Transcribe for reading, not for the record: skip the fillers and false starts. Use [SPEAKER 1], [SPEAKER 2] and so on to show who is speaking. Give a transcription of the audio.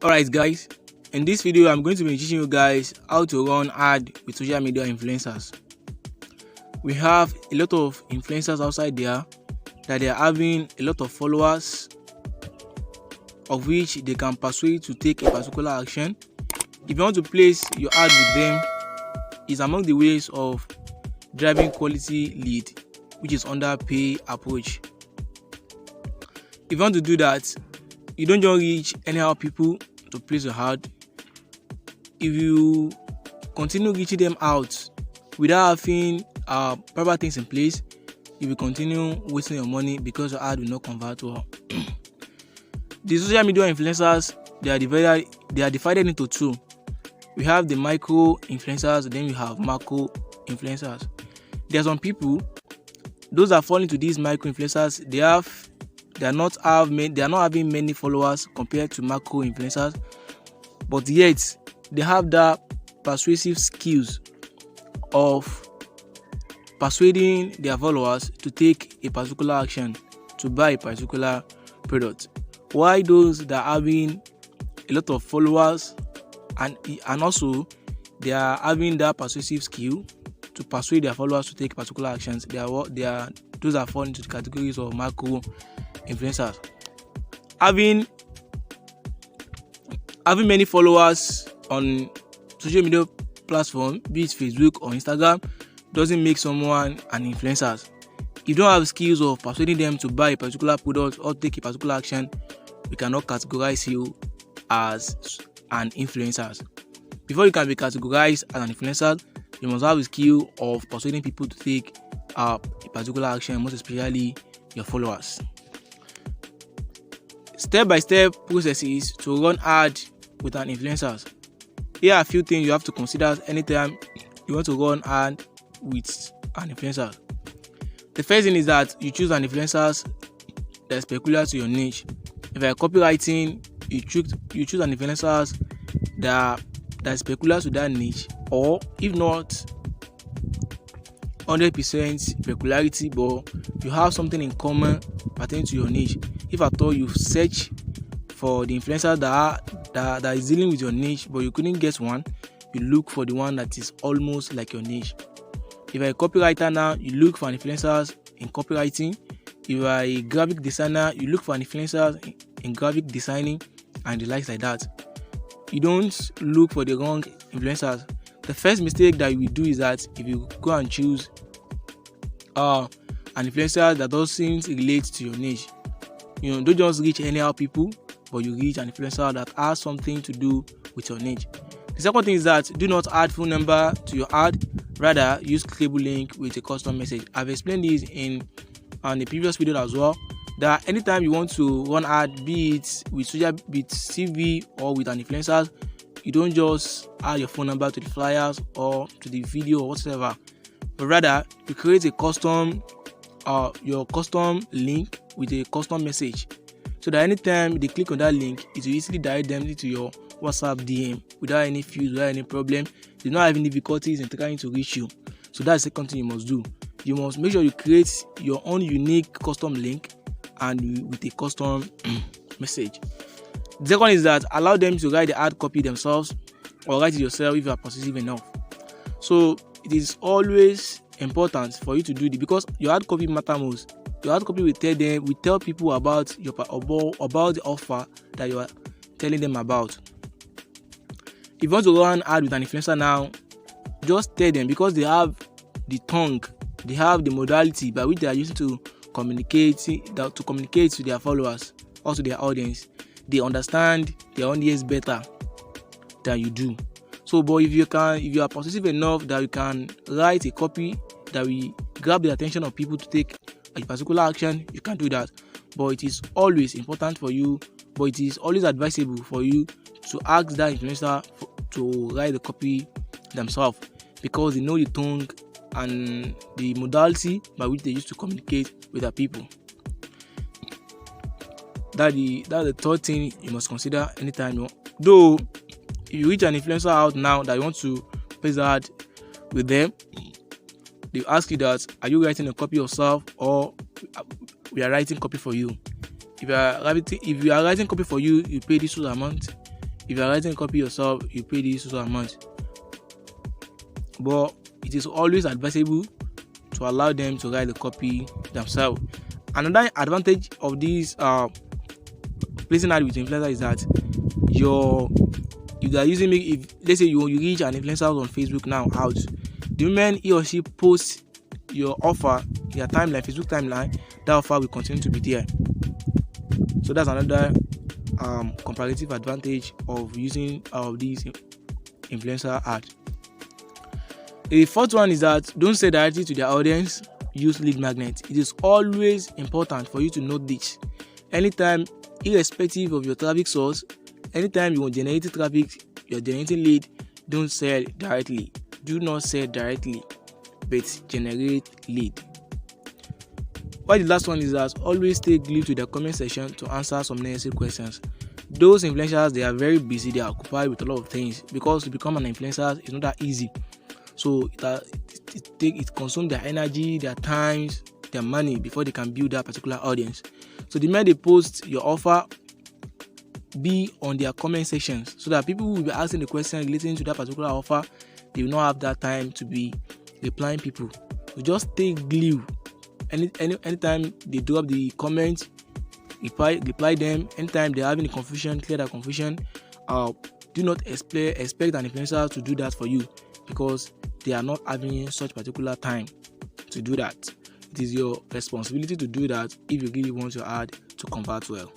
[SPEAKER 1] Alright guys, in this video I'm going to be teaching you guys how to run ad with social media influencers. We have a lot of influencers outside there that they are having a lot of followers of which they can persuade to take a particular action. If you want to place your ad with them, is among the ways of driving quality lead, which is under pay approach. If you want to do that, you don't just reach anyhow people to place your ad. If you continue reaching them out without having proper things in place, you will continue wasting your money because your ad will not convert well. The social media influencers, they are divided into two. We have the micro influencers, then we have macro influencers. There are some people, those that fall into these micro influencers, they are not having many followers compared to macro influencers, but yet they have that persuasive skills of persuading their followers to take a particular action, to buy a particular product. Why those that are having a lot of followers and also they are having that persuasive skill to persuade their followers to take particular actions, they are those that fall into the categories of macro influencers. Having many followers on social media platform, be it Facebook or Instagram, doesn't make someone an influencer. If you don't have skills of persuading them to buy a particular product or take a particular action, we cannot categorize you as an influencer. Before you can be categorized as an influencer, you must have a skill of persuading people to take a particular action, most especially your followers. Step-by-step processes to run ad with an influencer. Here are a few things you have to consider anytime you want to run ad with an influencer. The first thing is that you choose an influencer that is peculiar to your niche. If you are copywriting, you choose an influencer that is peculiar to that niche, or if not 100% peculiarity, but you have something in common pertaining to your niche. If at all you search for the influencer that is dealing with your niche, but you couldn't get one, you look for the one that is almost like your niche. If you're a copywriter now, you look for an influencer in copywriting. If you are a graphic designer, you look for an influencer in graphic designing and the likes like that. You don't look for the wrong influencers. The first mistake that you will do is that if you go and choose an influencer that doesn't relate to your niche, don't just reach anyhow people, but you reach an influencer that has something to do with your niche. The second thing is that do not add phone number to your ad, rather use clickable link with a custom message. I've explained this in the previous video as well, that anytime you want to run ad, be it with CV or with an influencer, you don't just add your phone number to the flyers or to the video or whatever, but rather you create a custom link with a custom message, so that anytime they click on that link, it will easily direct them into your WhatsApp DM without any fuse, without any problem. They don't have any difficulties in trying to reach you. So that's the second thing you must do. You must make sure you create your own unique custom link and with a custom message. The second is that allow them to write the ad copy themselves or write it yourself if you are persuasive enough. So it is always important for you to do this because your ad copy matters most. Your ad copy will tell people about the offer that you are telling them about. If you want to run ad with an influencer now, just tell them, because they have the tongue, they have the modality by which they are using to communicate to their followers or to their audience. They understand their audience better than you do. So, but if you are persuasive enough that you can write a copy that will grab the attention of people to take a particular action, you can do that. But it is always important for you, but it is always advisable for you to ask that influencer to write the copy themselves, because they know the tongue and the modality by which they used to communicate with their people. That's the third thing you must consider anytime though if you reach an influencer out now that you want to place ad with them, they ask you that, are you writing a copy yourself or we are writing copy for you? If you are writing copy for you, you pay this amount. if you are writing a copy yourself, you pay this so amount. But it is always advisable to allow them to write the copy themselves. Another advantage of this placing ad with influencer is that if they are using me, if let's say you reach an influencer on Facebook now out, the moment he or she posts your offer, your timeline, Facebook timeline, that offer will continue to be there. So that's another comparative advantage of using these influencer ads. The fourth one is that don't say directly to their audience, use lead magnet. It is always important for you to note this. Anytime, irrespective of your traffic source, anytime you are generating traffic, you're generating lead, don't sell directly. Do not sell directly, but generate lead. While the last one is that always stay glued to the comment section to answer some necessary questions. Those influencers, they are very busy, they are occupied with a lot of things, because to become an influencer is not that easy. So it consumes their energy, their time, their money before they can build that particular audience. So the minute they post your offer, be on their comment sections so that people will be asking the question relating to that particular offer. They will not have that time to be replying people. So just stay glued. Anytime they drop the comment, reply them. Anytime they're having a confusion, clear that confusion. Do not expect an influencer to do that for you, because they are not having such particular time to do that. It is your responsibility to do that if you really want your ad to convert well.